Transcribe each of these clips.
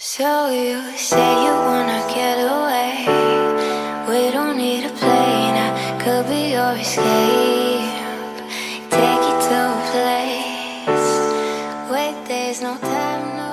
So you say you wanna get away. We don't need a plane, I could be your escape. Take you to a place. Wait, there's no time, no.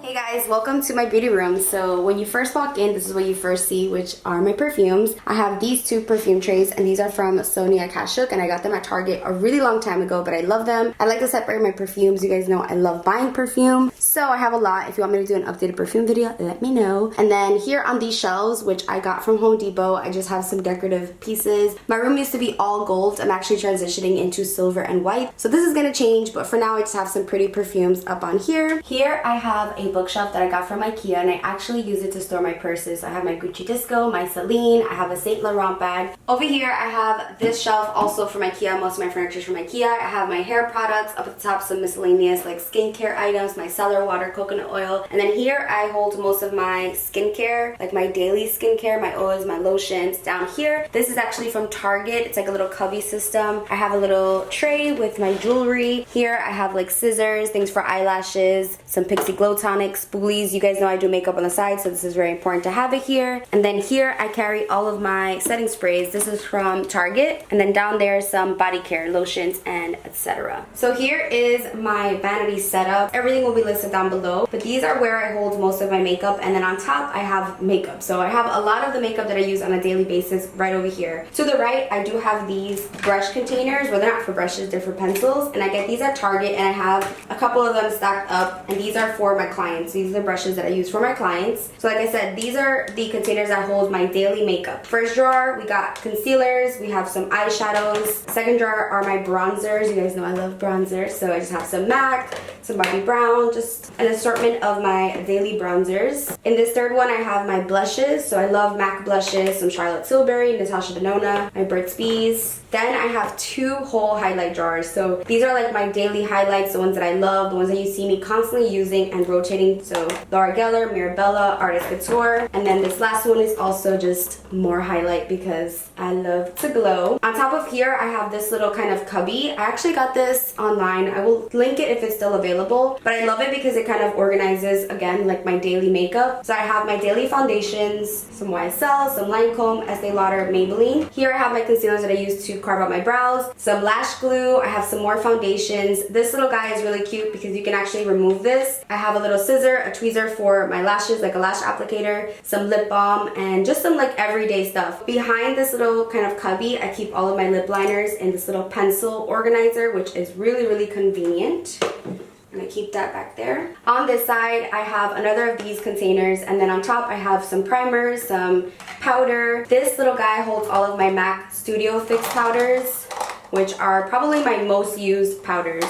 Hey guys, welcome to my beauty room. So when you first walk in, this is what you first see, which are my perfumes. I have these two perfume trays, and these are from Sonny Cpsmetics, and I got them at Target a really long time ago, but I love them. I like to separate my perfumes. You guys know I love buying perfume, so I have a lot. If you want me to do an updated perfume video, let me know. And then here on these shelves, which I got from Home Depot, I just have some decorative pieces. My room used to be all gold. I'm actually transitioning into silver and white, so this is gonna change, but for now I just have some pretty perfumes up on here. Here I have a bookshelf that I got from Ikea, and I actually use it to store my purses. So I have my Gucci Disco, my Celine, I have a Saint Laurent bag. Over here I have this shelf also from Ikea. Most of my furniture is from Ikea. I have my hair products. Up at the top, some miscellaneous like skincare items, my cellar water, coconut oil. And then here I hold most of my skincare, like my daily skincare, my oils, my lotions. Down here, this is actually from Target. It's like a little cubby system. I have a little tray with my jewelry. Here I have like scissors, things for eyelashes, some Pixie Glow Tonic, spoolies. You guys know I do makeup on the side, so this is very important to have it here. And then here I carry all of my setting sprays. This is from Target. And then down there some body care, lotions, and etc. So here is my Vanity Set Up. Everything will be listed down below, but these are where I hold most of my makeup. And then on top I have makeup. So I have a lot of the makeup that I use on a daily basis right over here. To the right I do have these brush containers. Well, they're not for brushes, they're for pencils. And I get these at Target, and I have a couple of them stacked up, and these are for my clients. These are the brushes that I use for my clients. So like I said, these are the containers that hold my daily makeup. First drawer, we got concealers, we have some eyeshadows. Second drawer are my bronzers. You guys know I love bronzers, so I just have some MAC, some Bobbi Brown, just an assortment of my daily bronzers. In this third one, I have my blushes. So I love MAC blushes, some Charlotte Tilbury, Natasha Denona, my Burt's Bees. Then I have two whole highlight drawers. So these are like my daily highlights, the ones that I love, the ones that you see me constantly using and rotating. So Laura Geller, Mirabella, Artist Couture. And then this last one is also just more highlight because I love to glow. On top of here, I have this little kind of cubby. I actually got this online. I will link it if it's still available. But I love it because it kind of organizes, again, like my daily makeup. So I have my daily foundations, some YSL, some Lancome, Estee Lauder, Maybelline. Here I have my concealers that I use to carve out my brows, some lash glue. I have some more foundations. This little guy is really cute because you can actually remove this. I have a little scissor, a tweezer for my lashes, like a lash applicator, some lip balm, and just some like everyday stuff. Behind this little kind of cubby, I keep all of my lip liners in this little pencil organizer, which is really, really convenient. And I keep that back there. On this side, I have another of these containers, and then on top I have some primers, some powder. This little guy holds all of my MAC Studio Fix powders, which are probably my most used powders.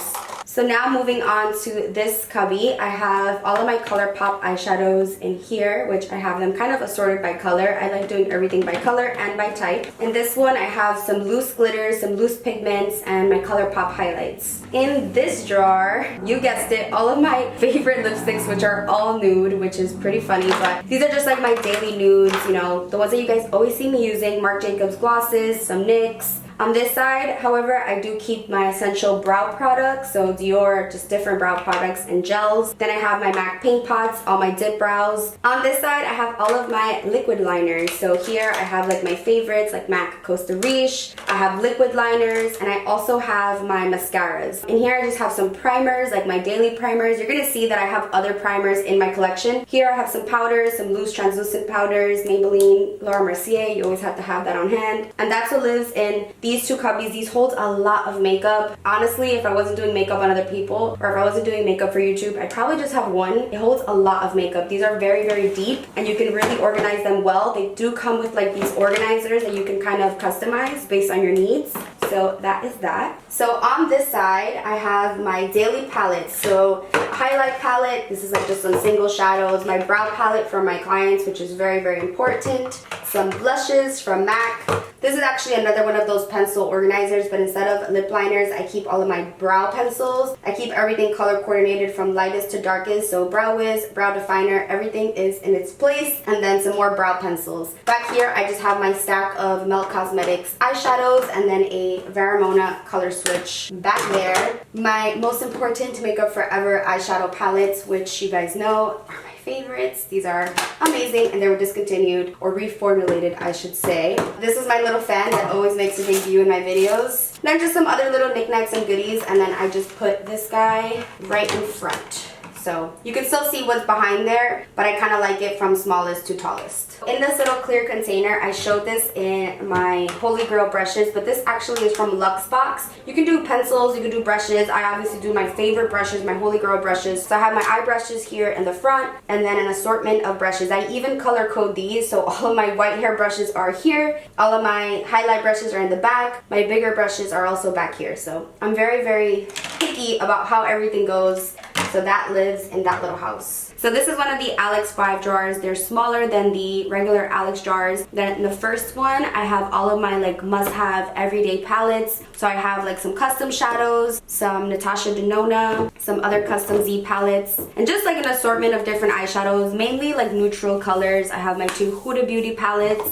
So now moving on to this cubby, I have all of my ColourPop eyeshadows in here, which I have them kind of assorted by color. I like doing everything by color and by type. In this one, I have some loose glitters, some loose pigments, and my ColourPop highlights. In this drawer, you guessed it, all of my favorite lipsticks, which are all nude, which is pretty funny, but these are just like my daily nudes, you know, the ones that you guys always see me using. Marc Jacobs glosses, some NYX. On this side, however, I do keep my essential brow products, so Dior, just different brow products and gels. Then I have my MAC paint pots, all my dip brows. On this side, I have all of my liquid liners. So here I have like my favorites, like MAC Costa Riche. I have liquid liners, and I also have my mascaras. In here, I just have some primers, like my daily primers. You're gonna see that I have other primers in my collection. Here I have some powders, some loose translucent powders, Maybelline, Laura Mercier. You always have to have that on hand. And that's what lives in these two cubbies. These hold a lot of makeup. Honestly, if I wasn't doing makeup on other people, or if I wasn't doing makeup for YouTube, I'd probably just have one. It holds a lot of makeup. These are very, very deep, and you can really organize them well. They do come with like these organizers that you can kind of customize based on your needs. So that is that. So on this side, I have my daily palettes. So highlight palette, this is like just some single shadows. My brow palette for my clients, which is very, very important. Some blushes from MAC. This is actually another one of those pencil organizers, but instead of lip liners, I keep all of my brow pencils. I keep everything color coordinated from lightest to darkest. So brow wiz, brow definer, everything is in its place. And then some more brow pencils. Back here, I just have my stack of Melt Cosmetics eyeshadows, and then a Varamona color switch back there. My most important Makeup Forever eyeshadow palettes, which you guys know are my favorites. These are amazing and they were discontinued or reformulated, I should say. This is my little fan that always makes a debut in my videos. Then just some other little knickknacks and goodies, and then I just put this guy right in front. So you can still see what's behind there, but I kind of like it from smallest to tallest. In this little clear container, I showed this in my Holy Grail brushes, but this actually is from Luxe Box. You can do pencils, you can do brushes. I obviously do my favorite brushes, my Holy Grail brushes. So I have my eye brushes here in the front, and then an assortment of brushes. I even color code these, so all of my white hair brushes are here. All of my highlight brushes are in the back. My bigger brushes are also back here. So I'm very, very picky about how everything goes. So that lives in that little house. So this is one of the Alex 5 drawers. They're smaller than the regular Alex drawers. Then in the first one, I have all of my like must-have everyday palettes. So I have like some custom shadows, some Natasha Denona, some other custom Z palettes, and just like an assortment of different eyeshadows, mainly like neutral colors. I have my 2 Huda Beauty palettes.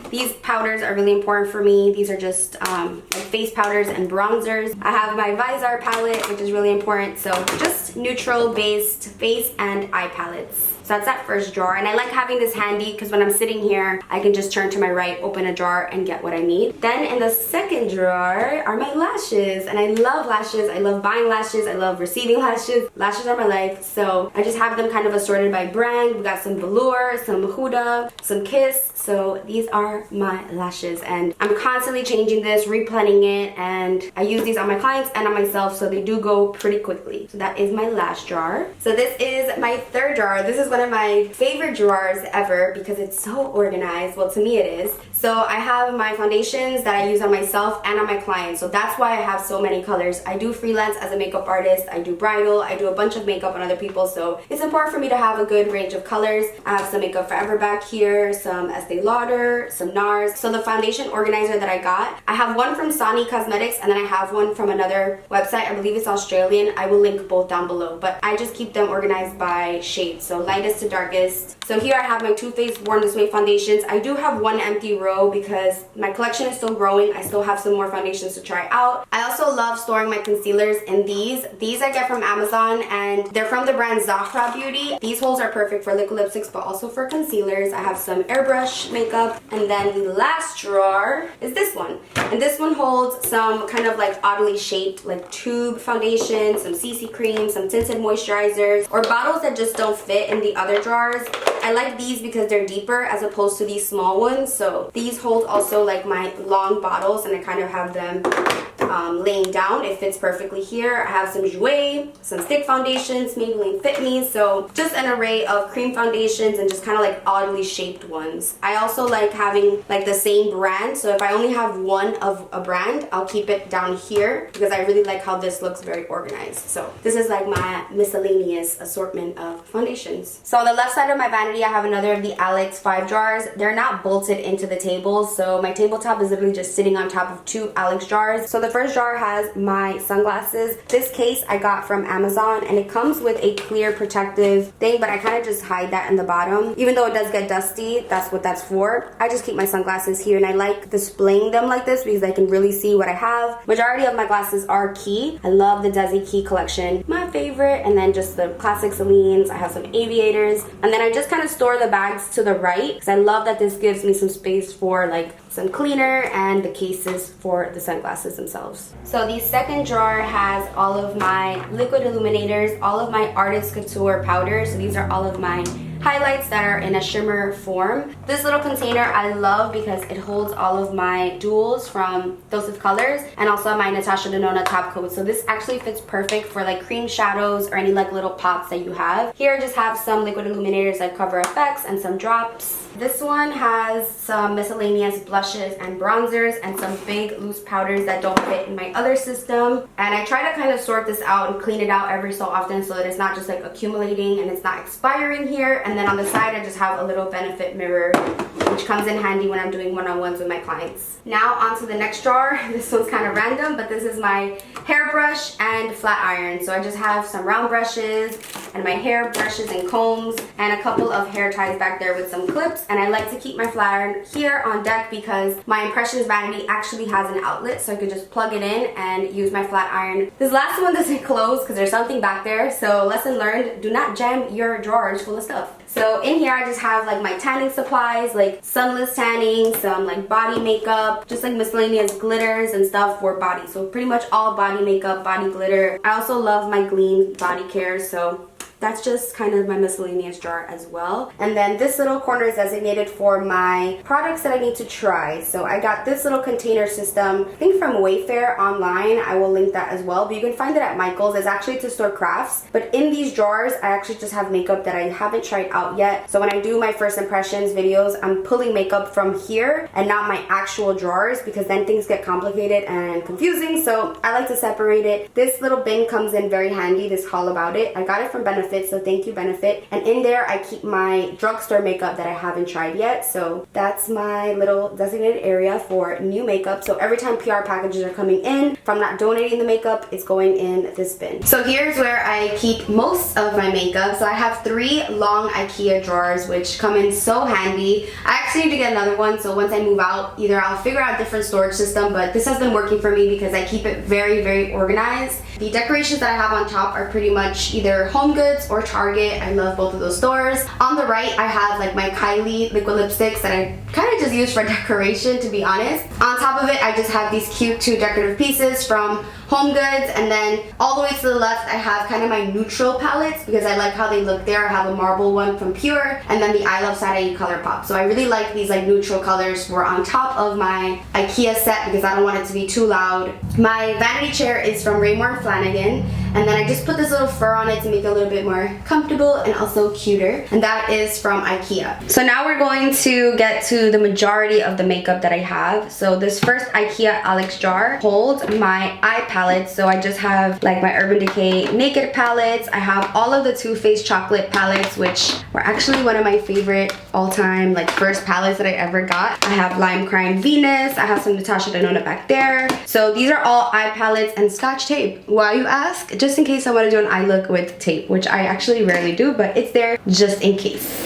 These powders are really important for me. These are just like face powders and bronzers. I have my Visor palette, which is really important. So just neutral based face and eye palettes. So that's that first drawer, and I like having this handy because when I'm sitting here, I can just turn to my right, open a drawer, and get what I need. Then in the second drawer are my lashes, and I love lashes. I love buying lashes. I love receiving lashes. Lashes are my life, so I just have them kind of assorted by brand. We got some Velour, some Huda, some Kiss. So these are my lashes, and I'm constantly changing this, replanning it, and I use these on my clients and on myself, so they do go pretty quickly. So that is my lash drawer. So this is my third drawer. This is one of my favorite drawers ever because it's so organized. Well, to me it is. So I have my foundations that I use on myself and on my clients. So that's why I have so many colors. I do freelance as a makeup artist. I do bridal. I do a bunch of makeup on other people. So it's important for me to have a good range of colors. I have some Makeup Forever back here, some Estee Lauder, some NARS. So the foundation organizer that I got, I have one from Sonny Cpsmetics and then I have one from another website. I believe it's Australian. I will link both down below. But I just keep them organized by shade. So lightest to darkest. So here I have my Too Faced Born This Way foundations. I do have one empty row because my collection is still growing. I still have some more foundations to try out. I also love storing my concealers in these. These I get from Amazon and they're from the brand Zahra Beauty. These holes are perfect for liquid lipsticks but also for concealers. I have some Hairbrush makeup, and then the last drawer is this one. And this one holds some kind of like oddly shaped like tube foundations, some CC creams, some tinted moisturizers, or bottles that just don't fit in the other drawers. I like these because they're deeper as opposed to these small ones. So these hold also like my long bottles, and I kind of have them laying down. It fits perfectly here. I have some Jouer, some stick foundations, Maybelline Fit Me. So just an array of cream foundations and just kind of like oddly shaped ones. I also like having like the same brand. So if I only have one of a brand, I'll keep it down here because I really like how this looks very organized. So this is like my miscellaneous assortment of foundations. So on the left side of my vanity, I have another of the Alex 5 drawers. They're not bolted into the table. So my tabletop is literally just sitting on top of 2 Alex jars. So the first jar has my sunglasses. This case I got from Amazon, and it comes with a clear protective thing, but I kind of just hide that in the bottom. Even though it does get dusty, that's what that's for. I just keep my sunglasses here, and I like displaying them like this because I can really see what I have. Majority of my glasses are Key. I love the Desi Key collection, my favorite. And then just the classic Celines. I have some aviators, and then I just kind of store the bags to the right because I love that this gives me some space for like some cleaner and the cases for the sunglasses themselves. So the second drawer has all of my liquid illuminators, all of my Artist Couture powders. So these are all of my highlights that are in a shimmer form. This little container I love because it holds all of my duals from Dose of Colors and also my Natasha Denona top coat. So this actually fits perfect for like cream shadows or any like little pops that you have. Here I just have some liquid illuminators like Cover FX and some drops. This one has some miscellaneous blushes and bronzers and some big loose powders that don't fit in my other system. And I try to kind of sort this out and clean it out every so often so that it's not just like accumulating and it's not expiring here. And then on the side, I just have a little benefit mirror, which comes in handy when I'm doing one-on-ones with my clients. Now onto the next drawer. This one's kind of random, but this is my hairbrush and flat iron. So I just have some round brushes and my hair brushes and combs and a couple of hair ties back there with some clips. looks, and I like to keep my flat iron here on deck because my Impressions vanity actually has an outlet, so I could just plug it in and use my flat iron. This last one doesn't close because there's something back there, so lesson learned, do not jam your drawers full of stuff. So in here I just have like my tanning supplies, like sunless tanning, some like body makeup, just like miscellaneous glitters and stuff for body. So pretty much all body makeup, body glitter. I also love my Gleam body care, so that's just kind of my miscellaneous jar as well. And then this little corner is designated for my products that I need to try. So I got this little container system, I think from Wayfair online. I will link that as well, but you can find it at Michael's. It's actually to store crafts. But in these drawers, I actually just have makeup that I haven't tried out yet. So when I do my first impressions videos, I'm pulling makeup from here and not my actual drawers, because then things get complicated and confusing. So I like to separate it. This little bin comes in very handy, this All About It. I got it from Benefit, so thank you, Benefit. And in there I keep my drugstore makeup that I haven't tried yet. So that's my little designated area for new makeup. So every time PR packages are coming in, if I'm not donating the makeup, it's going in this bin. So here's where I keep most of my makeup. So I have 3 long Ikea drawers, which come in so handy. I actually need to get another one, so once I move out, either I'll figure out a different storage system, but this has been working for me because I keep it very, very organized. The decorations that I have on top are pretty much either HomeGoods or Target. I love both of those stores. On the right, I have like my Kylie liquid lipsticks that I kind of just use for decoration, to be honest. On top of it, I just have these cute 2 decorative pieces from HomeGoods, and then all the way to the left I have kind of my neutral palettes because I like how they look there. I have a marble one from Pure, and then the I Love Saturday ColourPop. So I really like these like neutral colors for on top of my Ikea set because I don't want it to be too loud. My vanity chair is from Raymour and Flanagan, and then I just put this little fur on it to make it a little bit more comfortable and also cuter, and that is from Ikea. So now we're going to get to the majority of the makeup that I have. So this first Ikea Alex jar holds my eye palette. So I just have like my Urban Decay Naked palettes. I have all of the Too Faced chocolate palettes, which were actually one of my favorite all-time like first palettes that I ever got. I have Lime Crime Venus. I have some Natasha Denona back there. So these are all eye palettes and Scotch tape. Why, you ask? Just in case I want to do an eye look with tape, which I actually rarely do, but it's there just in case.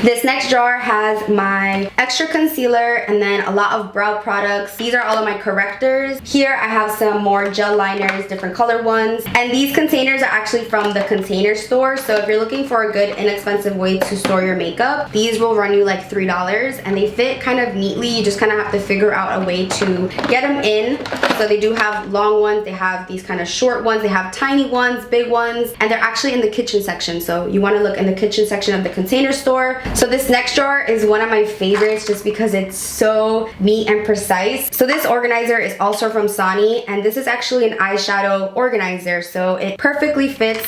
This next jar has my extra concealer and then a lot of brow products. These are all of my correctors. Here I have some more gel liners, different color ones. And these containers are actually from the Container Store. So if you're looking for a good inexpensive way to store your makeup, these will run you like $3 and they fit kind of neatly. You just kind of have to figure out a way to get them in. So they do have long ones, they have these kind of short ones, they have tiny ones, big ones, and they're actually in the kitchen section. So you want to look in the kitchen section of the Container Store. So this next jar is one of my favorites just because it's so neat and precise. So this organizer is also from Sonny, and this is actually an eyeshadow organizer. So it perfectly fits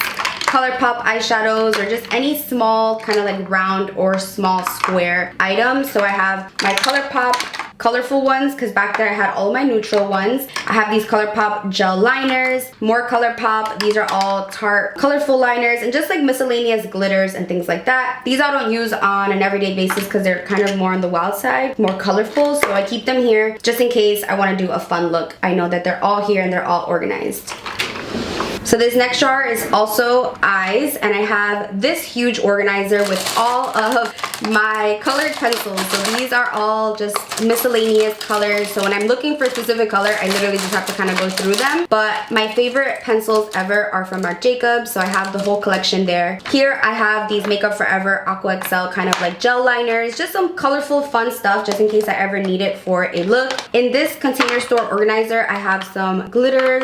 ColourPop eyeshadows or just any small kind of like round or small square items. So I have my ColourPop colorful ones because back there I had all my neutral ones. I have these ColourPop gel liners, more ColourPop. These are all Tarte colorful liners and just like miscellaneous glitters and things like that. These I don't use on an everyday basis because they're kind of more on the wild side, more colorful. So I keep them here just in case I want to do a fun look. I know that they're all here and they're all organized. So this next jar is also eyes, and I have this huge organizer with all of my colored pencils. So these are all just miscellaneous colors. So when I'm looking for a specific color, I literally just have to kind of go through them. But my favorite pencils ever are from Marc Jacobs, so I have the whole collection there. Here I have these Makeup Forever Aqua XL kind of like gel liners, just some colorful fun stuff just in case I ever need it for a look. In this Container Store organizer, I have some glitters.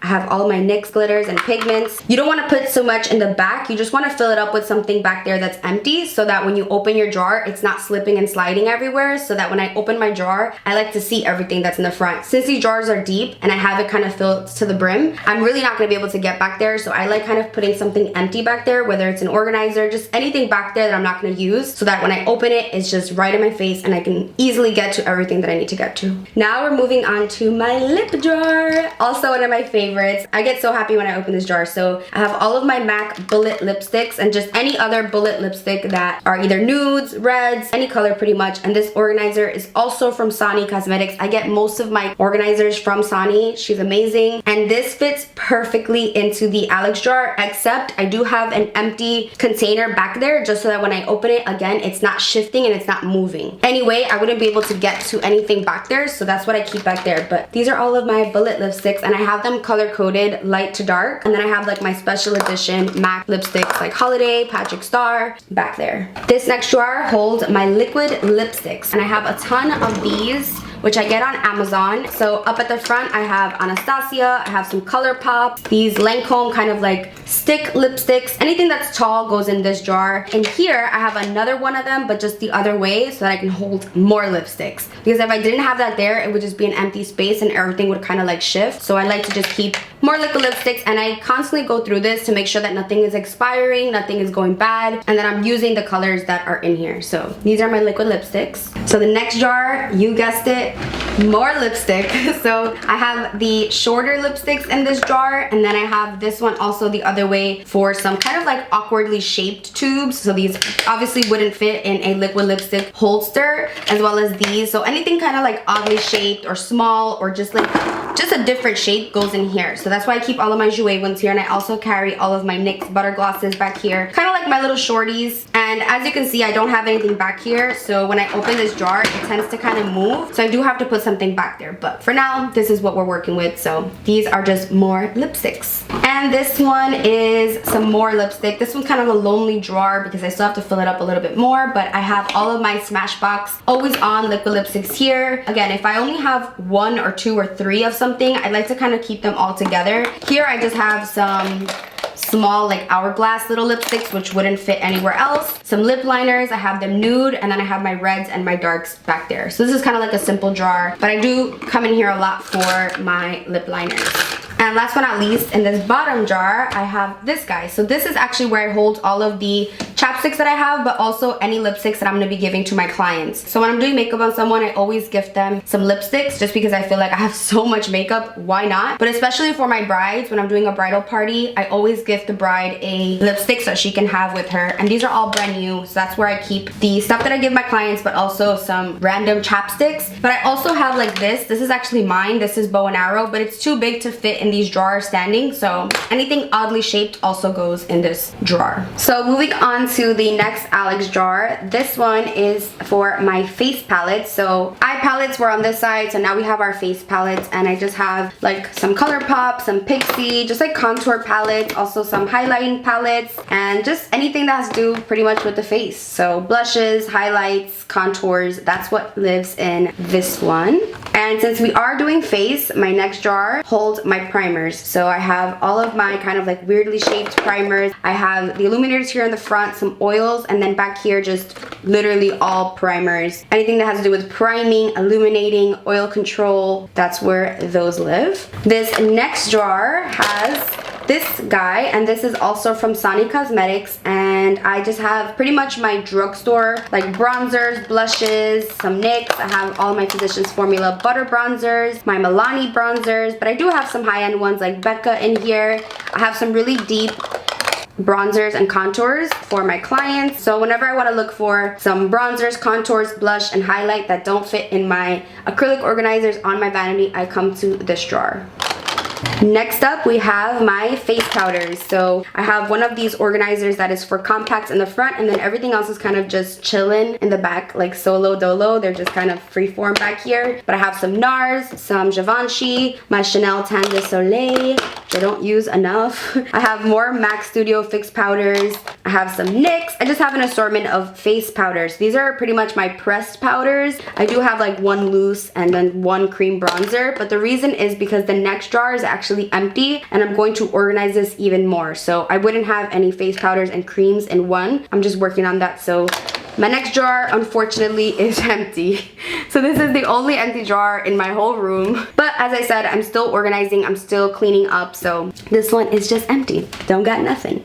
I have all my NYX glitters and pigments. You don't want to put so much in the back. You just want to fill it up with something back there that's empty so that when you open your jar, it's not slipping and sliding everywhere, so that when I open my jar, I like to see everything that's in the front. Since these jars are deep and I have it kind of filled to the brim, I'm really not going to be able to get back there, so I like kind of putting something empty back there, whether it's an organizer, just anything back there that I'm not going to use, so that when I open it, it's just right in my face and I can easily get to everything that I need to get to. Now we're moving on to my lip jar. Also one of my favorites. favorites. I get so happy when I open this jar. So I have all of my MAC bullet lipsticks and just any other bullet lipstick that are either nudes, reds, any color pretty much. And this organizer is also from Sonny Cpsmetics. I get most of my organizers from Sonny. She's amazing. And this fits perfectly into the Alex jar, except I do have an empty container back there just so that when I open it again, it's not shifting and it's not moving. Anyway, I wouldn't be able to get to anything back there, so that's what I keep back there. But these are all of my bullet lipsticks, and I have them color coded light to dark. And then I have like my special edition MAC lipsticks like Holiday, Patrick Star back there. This next drawer holds my liquid lipsticks, and I have a ton of these, which I get on Amazon. So up at the front, I have Anastasia, I have some ColourPop, these Lancome kind of like stick lipsticks. Anything that's tall goes in this jar. And here, I have another one of them, but just the other way so that I can hold more lipsticks. Because if I didn't have that there, it would just be an empty space and everything would kind of like shift. So I like to just keep more liquid lipsticks, and I constantly go through this to make sure that nothing is expiring, nothing is going bad, and that I'm using the colors that are in here. So these are my liquid lipsticks. So the next jar, you guessed it, more lipstick. So I have the shorter lipsticks in this jar, and then I have this one also the other way for some kind of like awkwardly shaped tubes. So these obviously wouldn't fit in a liquid lipstick holster, as well as these. So anything kind of like oddly shaped or small or just a different shape goes in here. So that's why I keep all of my Jouer ones here, and I also carry all of my NYX Butter Glosses back here, kind of like my little shorties. And as you can see, I don't have anything back here, so when I open this jar, it tends to kind of move. So I do have to put something back there, but for now, this is what we're working with. So these are just more lipsticks. And this one is some more lipstick. This one's kind of a lonely drawer because I still have to fill it up a little bit more, but I have all of my Smashbox Always On liquid lipsticks here. Again, if I only have 1 or 2 or 3 of something, I like to kind of keep them all together. Here I just have some small like Hourglass little lipsticks, which wouldn't fit anywhere else. Some lip liners, I have them nude, and then I have my reds and my darks back there. So this is kind of like a simple jar, but I do come in here a lot for my lip liners. And last but not least, in this bottom jar, I have this guy. So this is actually where I hold all of the chapsticks that I have, but also any lipsticks that I'm gonna be giving to my clients. So when I'm doing makeup on someone, I always gift them some lipsticks just because I feel like I have so much makeup, why not? But especially for my brides, when I'm doing a bridal party, I always gift the bride a lipstick so she can have with her. And these are all brand new, so that's where I keep the stuff that I give my clients, but also some random chapsticks. But I also have like this is actually mine. This is bow and arrow, but it's too big to fit in these drawers standing, so anything oddly shaped also goes in this drawer. So moving on to the next Alex jar. This one is for my face palettes. So eye palettes were on this side, so now we have our face palettes, and I just have like some ColourPop, some Pixie, just like contour palettes, also some highlighting palettes, and just anything that has to do pretty much with the face. So blushes, highlights, contours, that's what lives in this one. And since we are doing face, my next jar holds my primers. So I have all of my kind of like weirdly shaped primers. I have the illuminators here in the front, some oils, and then back here just literally all primers. Anything that has to do with priming, illuminating, oil control, that's where those live. This next jar has this guy, and this is also from Sonny Cpsmetics, and I just have pretty much my drugstore like bronzers, blushes, some NYX. I have all my Physicians Formula butter bronzers, my Milani bronzers, but I do have some high-end ones like Becca in here. I have some really deep bronzers and contours for my clients. So whenever I want to look for some bronzers, contours, blush, and highlight that don't fit in my acrylic organizers on my vanity, I come to this drawer. Next up, we have my face powders. So I have one of these organizers that is for compacts in the front, and then everything else is kind of just chilling in the back, like solo dolo. They're just kind of freeform back here. But I have some NARS, some Givenchy, my Chanel Tan de Soleil. I don't use enough. I have more MAC Studio Fix powders. I have some NYX. I just have an assortment of face powders. These are pretty much my pressed powders. I do have like one loose and then one cream bronzer, but the reason is because the next jar is actually empty, and I'm going to organize this even more. So I wouldn't have any face powders and creams in one. I'm just working on that, so My next drawer, unfortunately, is empty. So this is the only empty drawer in my whole room. But as I said, I'm still organizing, I'm still cleaning up, so this one is just empty. Don't got nothing.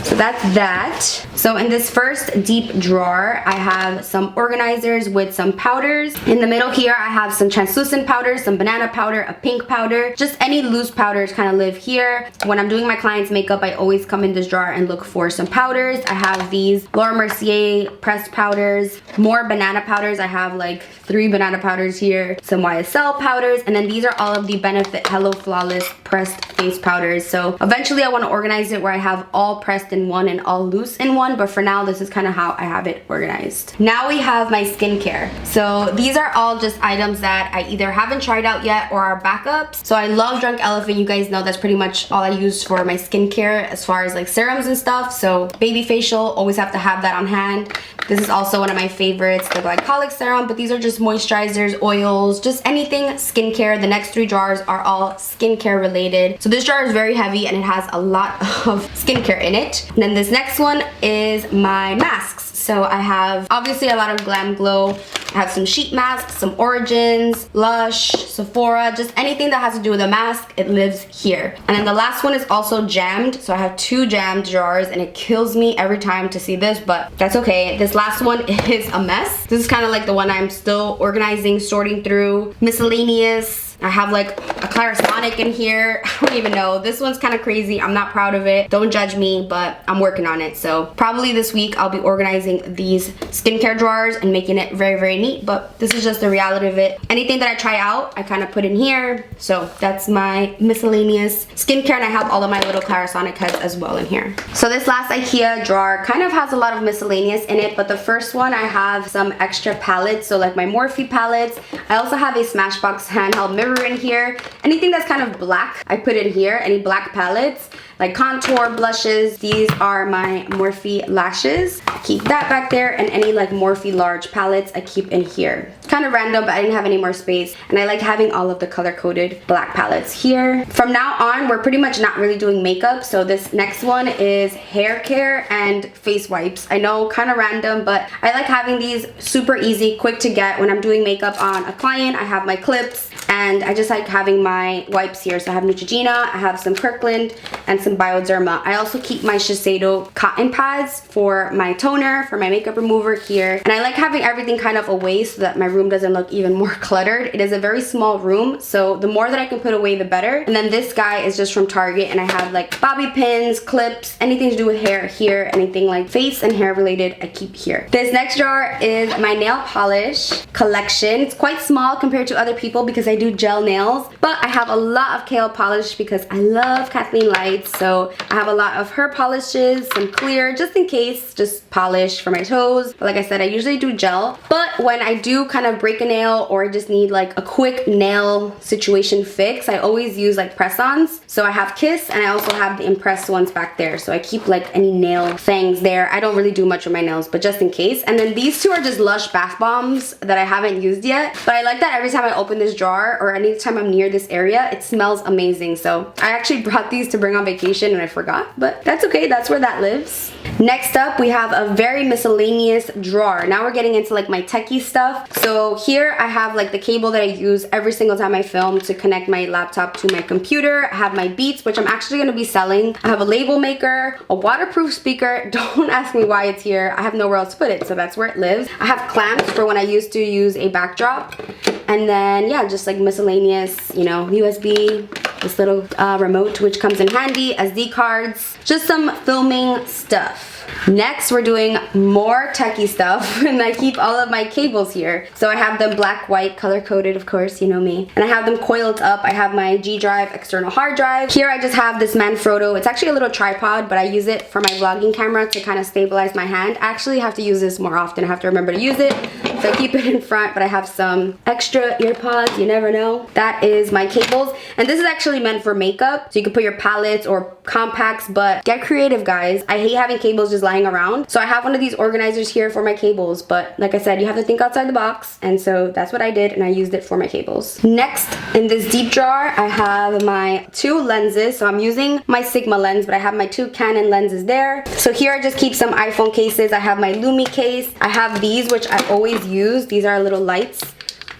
So that's that. So in this first deep drawer, I have some organizers with some powders. In the middle here, I have some translucent powders, some banana powder, a pink powder. Just any loose powders kind of live here. When I'm doing my clients' makeup, I always come in this drawer and look for some powders. I have these Laura Mercier pressed powders, more banana powders. I have like 3 banana powders here, some YSL powders, and then these are all of the Benefit Hello Flawless pressed face powders. So eventually I want to organize it where I have all pressed in one and all loose in one, but for now this is kind of how I have it organized. Now we have my skincare. So these are all just items that I either haven't tried out yet or are backups. So I love Drunk Elephant. You guys know that's pretty much all I use for my skincare as far as like serums and stuff. So baby facial, always have to have that on hand. This is also one of my favorites, the glycolic serum, but these are just moisturizers, oils, just anything skincare. The next 3 drawers are all skincare related. So this drawer is very heavy and it has a lot of skincare in it. And then this next one is my masks. So I have obviously a lot of Glam Glow. I have some sheet masks, some Origins, Lush, Sephora, just anything that has to do with a mask, it lives here. And then the last one is also jammed. So I have 2 jammed drawers and it kills me every time to see this, but that's okay. This last one is a mess. This is kind of like the one I'm still organizing, sorting through, miscellaneous. I have like a Clarisonic in here. I don't even know. This one's kind of crazy. I'm not proud of it. Don't judge me, but I'm working on it. So probably this week I'll be organizing these skincare drawers and making it very, very neat, but this is just the reality of it. Anything that I try out, I kind of put in here. So that's my miscellaneous skincare, and I have all of my little Clarisonic heads as well in here. So this last Ikea drawer kind of has a lot of miscellaneous in it, but the first one I have some extra palettes, so like my Morphe palettes. I also have a Smashbox handheld mirror in here. Anything that's kind of black, I put in here. Any black palettes, like contour, blushes. These are my Morphe lashes. I keep that back there, and any like Morphe large palettes I keep in here. Kind of random, but I didn't have any more space, and I like having all of the color-coded black palettes here. From now on, we're pretty much not really doing makeup, so this next one is hair care and face wipes. I know, kind of random, but I like having these super easy, quick to get. When I'm doing makeup on a client, I have my clips, and I just like having my wipes here. So I have Neutrogena, I have some Kirkland, and some Bioderma. I also keep my Shiseido cotton pads for my toner, for my makeup remover here. And I like having everything kind of away so that my room doesn't look even more cluttered. It is a very small room, so the more that I can put away, the better. And then this guy is just from Target, and I have like bobby pins, clips, anything to do with hair here, anything like face and hair related, I keep here. This next drawer is my nail polish collection. It's quite small compared to other people because I do gel nails, but I have a lot of Kale polish because I love Kathleen Lights. So I have a lot of her polishes, some clear, just in case, just polish for my toes. But like I said, I usually do gel. But when I do kind of break a nail or I just need like a quick nail situation fix, I always use like press-ons. So I have Kiss, and I also have the impressed ones back there. So I keep like any nail things there. I don't really do much with my nails, but just in case. And then these 2 are just Lush bath bombs that I haven't used yet. But I like that every time I open this drawer or anytime I'm near this area, it smells amazing. So I actually brought these to bring on vacation and I forgot, but that's okay. That's where that lives. Next up, we have a very miscellaneous drawer. Now we're getting into like my techie stuff. So here I have like the cable that I use every single time I film to connect my laptop to my computer. I have my Beats, which I'm actually going to be selling. I have a label maker, a waterproof speaker. Don't ask me why it's here. I have nowhere else to put it, so that's where it lives. I have clamps for when I used to use a backdrop. And then yeah, just like miscellaneous, you know, USB, this little remote which comes in handy, SD cards, just some filming stuff. Next, we're doing more techie stuff, and I keep all of my cables here. So I have them black, white, color-coded, of course, you know me. And I have them coiled up. I have my G drive, external hard drive. Here I just have this Manfrotto. It's actually a little tripod, but I use it for my vlogging camera to kind of stabilize my hand. I actually have to use this more often. I have to remember to use it. So I keep it in front, but I have some extra ear pods, you never know. That is my cables. And this is actually meant for makeup. So you can put your palettes or compacts, but get creative, guys. I hate having cables just lying around. So I have one of these organizers here for my cables, but like I said, you have to think outside the box. And so that's what I did, and I used it for my cables. Next, in this deep drawer, I have my 2 lenses. So I'm using my Sigma lens, but I have my 2 Canon lenses there. So here I just keep some iPhone cases. I have my Lumi case. I have these, which I always use. These are little lights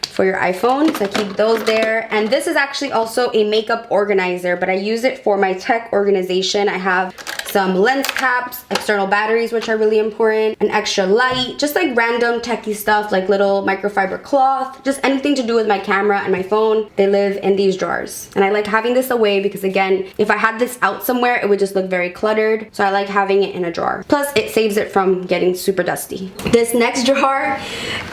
for your iPhone, so I keep those there. And this is actually also a makeup organizer, but I use it for my tech organization. I have some lens caps, external batteries, which are really important, an extra light, just like random techie stuff like little microfiber cloth, just anything to do with my camera and my phone. They live in these drawers. And I like having this away because, again, if I had this out somewhere, it would just look very cluttered. So I like having it in a drawer. Plus, it saves it from getting super dusty. This next drawer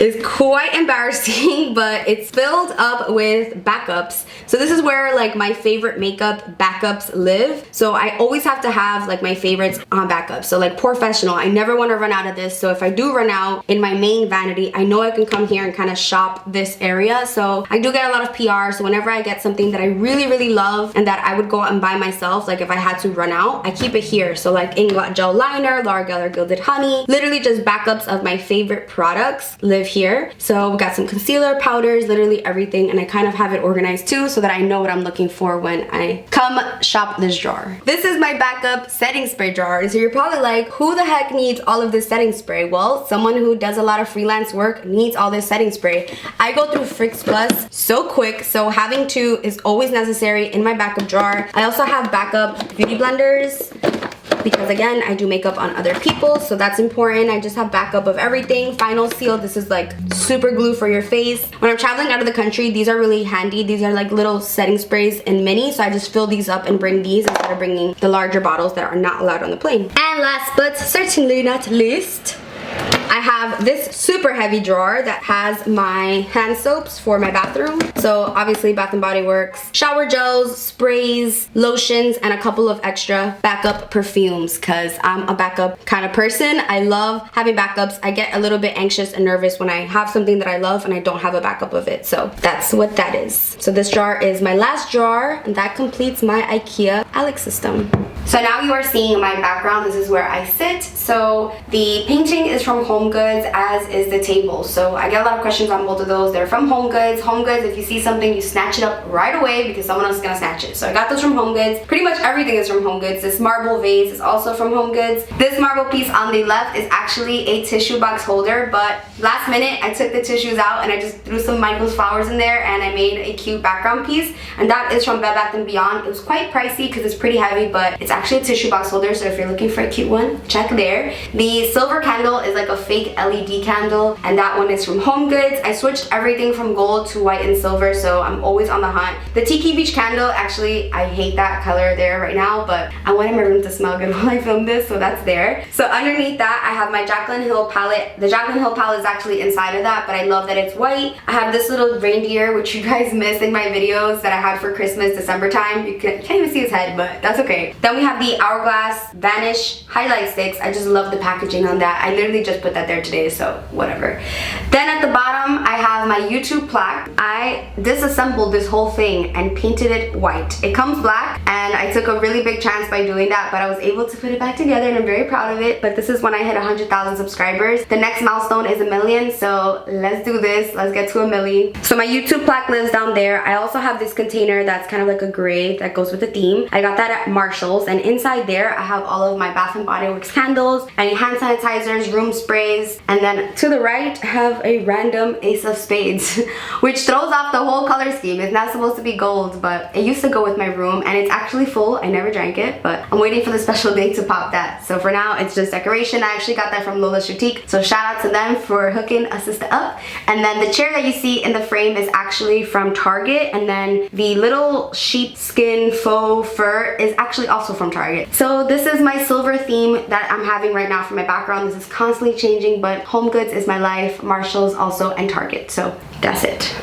is quite embarrassing, but it's filled up with backups. So this is where like my favorite makeup backups live. So I always have to have like my favorites on backup. So like Professional, I never want to run out of this. So if I do run out in my main vanity, I know I can come here and kind of shop this area. So I do get a lot of PR. So whenever I get something that I really love and that I would go out and buy myself, like if I had to run out, I keep it here. So like Inglot Gel Liner, Laura Geller Gilded Honey, literally just backups of my favorite products live here. So we got some concealer, powders, literally everything. And I kind of have it organized too so that I know what I'm looking for when I come shop this drawer. This is my backup setting spray drawer. So you're probably like, who the heck needs all of this setting spray? Well, someone who does a lot of freelance work needs all this setting spray. I go through Fix Plus so quick, so having 2 is always necessary in my backup drawer. I also have backup beauty blenders because, again, I do makeup on other people, so that's important. I just have backup of everything. Final Seal, this is like super glue for your face. When I'm traveling out of the country, these are really handy. These are like little setting sprays in mini, so I just fill these up and bring these instead of bringing the larger bottles that are not allowed on the plane. And last but certainly not least, I have this super heavy drawer that has my hand soaps for my bathroom. So obviously Bath & Body Works, shower gels, sprays, lotions, and a couple of extra backup perfumes because I'm a backup kind of person. I love having backups. I get a little bit anxious and nervous when I have something that I love and I don't have a backup of it. So that's what that is. So this drawer is my last drawer, and that completes my Ikea Alex system. So now you are seeing my background. This is where I sit. So the painting is from HomeGoods, as is the table. So I get a lot of questions on both of those. They're from HomeGoods. HomeGoods, if you see something, you snatch it up right away because someone else is gonna snatch it. So I got those from HomeGoods. Pretty much everything is from HomeGoods. This marble vase is also from HomeGoods. This marble piece on the left is actually a tissue box holder, but last minute I took the tissues out and I just threw some Michael's flowers in there and I made a cute background piece. And that is from Bed Bath & Beyond. It was quite pricey because it's pretty heavy, but it's actually a tissue box holder, so if you're looking for a cute one, check there. The silver candle is like a fake LED candle, and that one is from HomeGoods. I switched everything from gold to white and silver, so I'm always on the hunt. The Tiki Beach candle, actually, I hate that color there right now, but I wanted my room to smell good while I filmed this, so that's there. So underneath that, I have my Jacqueline Hill palette. The Jacqueline Hill palette is actually inside of that, but I love that it's white. I have this little reindeer, which you guys missed in my videos that I had for Christmas, December time. You can't even see his head, but that's okay. Then we have the Hourglass Vanish highlight sticks. I just love the packaging on that. I literally just put that there today, so whatever. Then at the bottom, I have my YouTube plaque. I disassembled this whole thing and painted it white. It comes black, and I took a really big chance by doing that, but I was able to put it back together, and I'm very proud of it. But this is when I hit 100,000 subscribers. The next milestone is 1 million, so let's do this. Let's get to 1 million. So my YouTube plaque lives down there. I also have this container that's kind of like a gray that goes with the theme. I got that at Marshall's, and inside there I have all of my Bath & Body Works candles, any hand sanitizers, room sprays, and then to the right I have a random Ace of Spades which throws off the whole color scheme. It's not supposed to be gold, but it used to go with my room, and it's actually full. I never drank it, but I'm waiting for the special day to pop that. So for now it's just decoration. I actually got that from Lola's Boutique, so shout out to them for hooking a sister up. And then the chair that you see in the frame is actually from Target, and then the little sheepskin faux fur is actually also from Target. So this is my silver theme that I'm having right now for my background. This is constantly changing, but HomeGoods is my life, Marshall's also, and Target. So that's it.